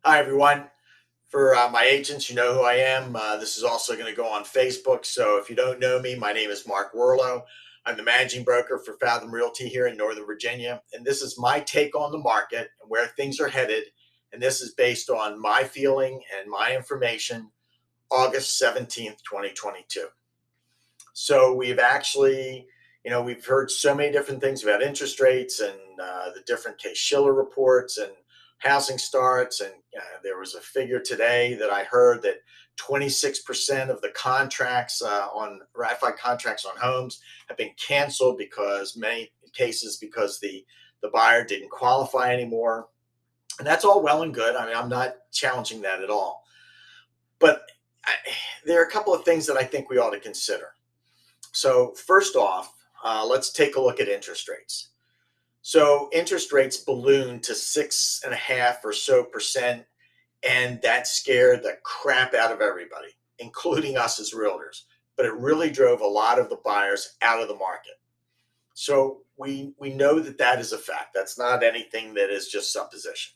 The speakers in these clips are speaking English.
Hi, everyone. For my agents, you know who I am. This is also going to go on Facebook. So if you don't know me, my name is Mark Werlow. I'm the managing broker for Fathom Realty here in Northern Virginia. And this is my take on the market and where things are headed. And this is based on my feeling and my information, August 17th, 2022. So we've actually, we've heard so many different things about interest rates and the different Case-Shiller reports and housing starts. And there was a figure today that I heard that 26% of the contracts on ratified contracts on homes have been canceled because many cases because the buyer didn't qualify anymore. And that's all well and good. I mean, I'm not challenging that at all. But I, there are a couple of things that I think we ought to consider. So first off, let's take a look at interest rates. So interest rates ballooned to 6.5% or so, and that scared the crap out of everybody, including us as realtors. But it really drove a lot of the buyers out of the market. So we know that that is a fact. That's not anything that is just supposition.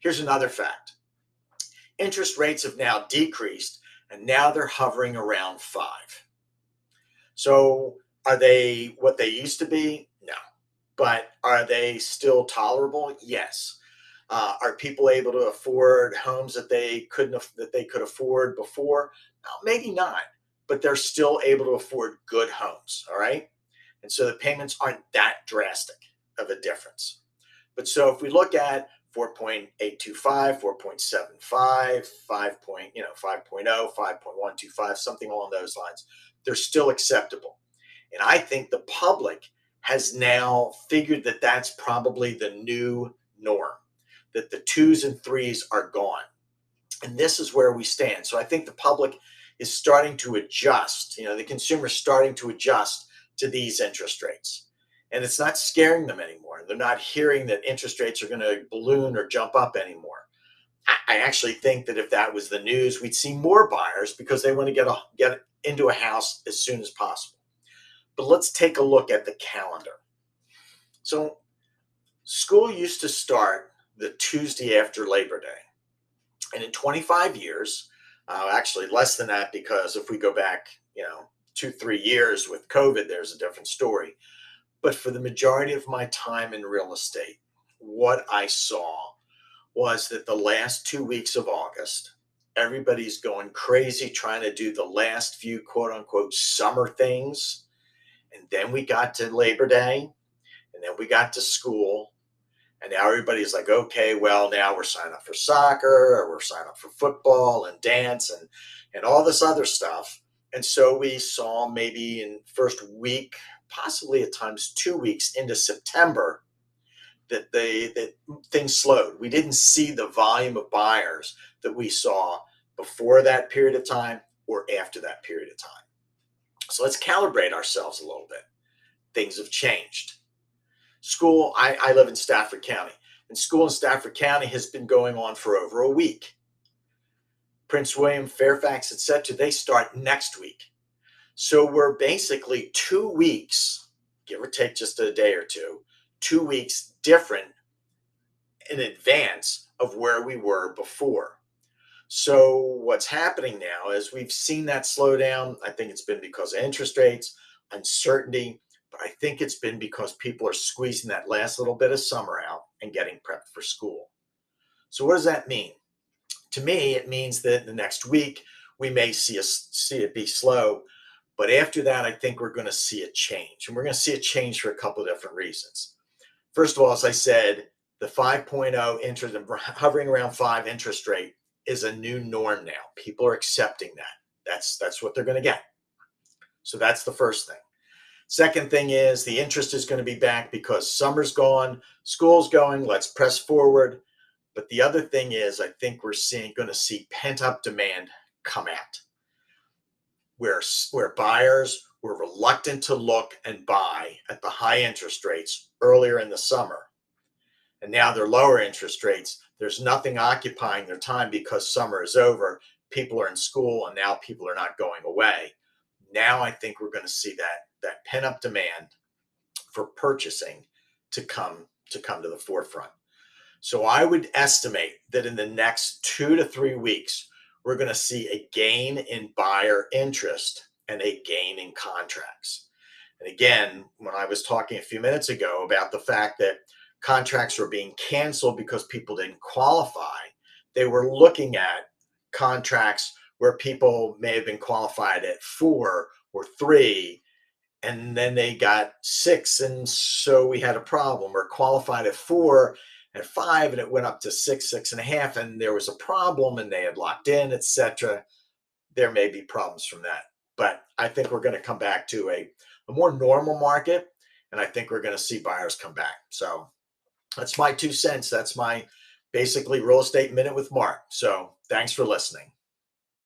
Here's another fact. Interest rates have now decreased, and now they're hovering around 5. So are they what they used to be? No. But are they still tolerable? Yes. Are people able to afford homes that they could afford before? No, maybe not, but they're still able to afford good homes. All right, and so the payments aren't that drastic of a difference. But so if we look at 4.825, 4.75, 5.0, 5.125, something along those lines, they're still acceptable. And I think the public has now figured that that's probably the new norm, that the twos and threes are gone. And this is where we stand. So I think the public is starting to adjust, the consumer is starting to adjust to these interest rates. And it's not scaring them anymore. They're not hearing that interest rates are going to balloon or jump up anymore. I actually think that if that was the news, we'd see more buyers because they want to get into a house as soon as possible. But let's take a look at the calendar. So school used to start the Tuesday after Labor Day. And in 25 years, actually less than that, because if we go back, 2, 3 years with COVID, there's a different story. But for the majority of my time in real estate, what I saw was that the last 2 weeks of August, everybody's going crazy trying to do the last few quote unquote summer things. And then we got to Labor Day, and then we got to school. And now everybody's like, okay, well, now we're signing up for soccer, or we're signing up for football and dance and all this other stuff. And so we saw maybe in first week, possibly at times 2 weeks into September, that things slowed. We didn't see the volume of buyers that we saw before that period of time or after that period of time. So let's calibrate ourselves a little bit. Things have changed. School, I live in Stafford County, and school in Stafford County has been going on for over a week. Prince William, Fairfax, etc., they start next week. So we're basically 2 weeks, give or take just a day or two, 2 weeks different in advance of where we were before. So what's happening now is we've seen that slow down. I think it's been because of interest rates, uncertainty, but I think it's been because people are squeezing that last little bit of summer out and getting prepped for school. So what does that mean? To me, it means that the next week we may see it be slow, but after that, I think we're going to see a change, and we're going to see a change for a couple of different reasons. First of all, as I said, the 5.0 interest, hovering around 5 interest rate is a new norm now. People are accepting that. That's what they're going to get. So that's the first thing. Second thing is the interest is going to be back because summer's gone, school's going, let's press forward. But the other thing is I think we're going to see pent-up demand come out, where buyers were reluctant to look and buy at the high interest rates earlier in the summer. And now they're lower interest rates. There's nothing occupying their time because summer is over. People are in school, and now people are not going away. Now I think we're going to see that pent-up demand for purchasing to come to the forefront. So I would estimate that in the next 2 to 3 weeks, we're going to see a gain in buyer interest and a gain in contracts. And again, when I was talking a few minutes ago about the fact that contracts were being canceled because people didn't qualify, they were looking at contracts where people may have been qualified at 4 or 3, and then they got 6, and so we had a problem, or qualified at 4 at 5, and it went up to 6, 6.5, and there was a problem and they had locked in, etc. There may be problems from that, but I think we're going to come back to a more normal market, and I think we're going to see buyers come back. So that's my 2 cents. That's my basically real estate minute with Mark. So thanks for listening.